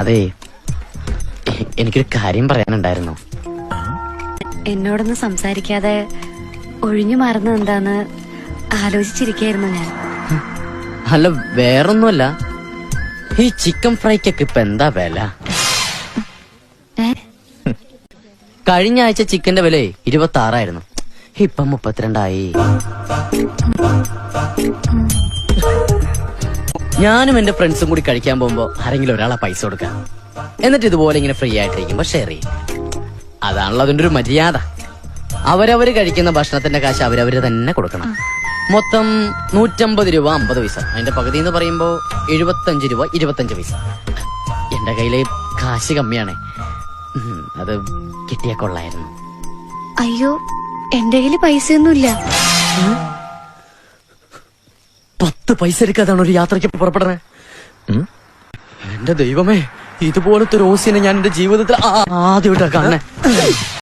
അതെ, എനിക്കൊരു കാര്യം പറയാനുണ്ടായിരുന്നു. എന്നോടൊന്നും സംസാരിക്കാതെ ഒഴിഞ്ഞു മാറുന്നത് എന്താന്ന് ആലോചിച്ചിരിക്കായിരുന്നു ഞാൻ. അല്ല, വേറൊന്നുമല്ല. ഈ ചിക്കൻ ഫ്രൈക്കൊക്കെ ഇപ്പൊ എന്താ വില? കഴിഞ്ഞ ആഴ്ച ചിക്കന്റെ വില 26 ഇപ്പം 32. ഞാനും എന്റെ ഫ്രണ്ട്സും കൂടി കഴിക്കാൻ പോകുമ്പോ ആരെങ്കിലും ഒരാളെ പൈസ കൊടുക്കാം, എന്നിട്ട് ഇതുപോലെ ഇങ്ങനെ ഫ്രീ ആയിട്ടിരിക്കുമ്പോ ഷെയർ ചെയ്യും. അതാണല്ലോ അതിന്റെ ഒരു മര്യാദ. അവരവര് കഴിക്കുന്ന ഭക്ഷണത്തിന്റെ കാശ് അവരവര് തന്നെ കൊടുക്കണം. മൊത്തം 150 രൂപ 50 പൈസ. അതിന്റെ പകുതി എന്ന് പറയുമ്പോ 75 രൂപ 25 പൈസ. എന്റെ കയ്യില് കാശ് കമ്മിയാണ്. അത് കിട്ടിയാ കൊള്ളായിരുന്നു. അയ്യോ, എന്റെ കയ്യില് പൈസയൊന്നുമില്ല. 10 പൈസ എടുക്കാതാണ് ഒരു യാത്രയ്ക്ക് പുറപ്പെടണേ. എന്റെ ദൈവമേ, ഇതുപോലത്തെ ഒരു ഓസിനെ ഞാൻ എന്റെ ജീവിതത്തിൽ ആദ്യമായിട്ടാ കാണണേ.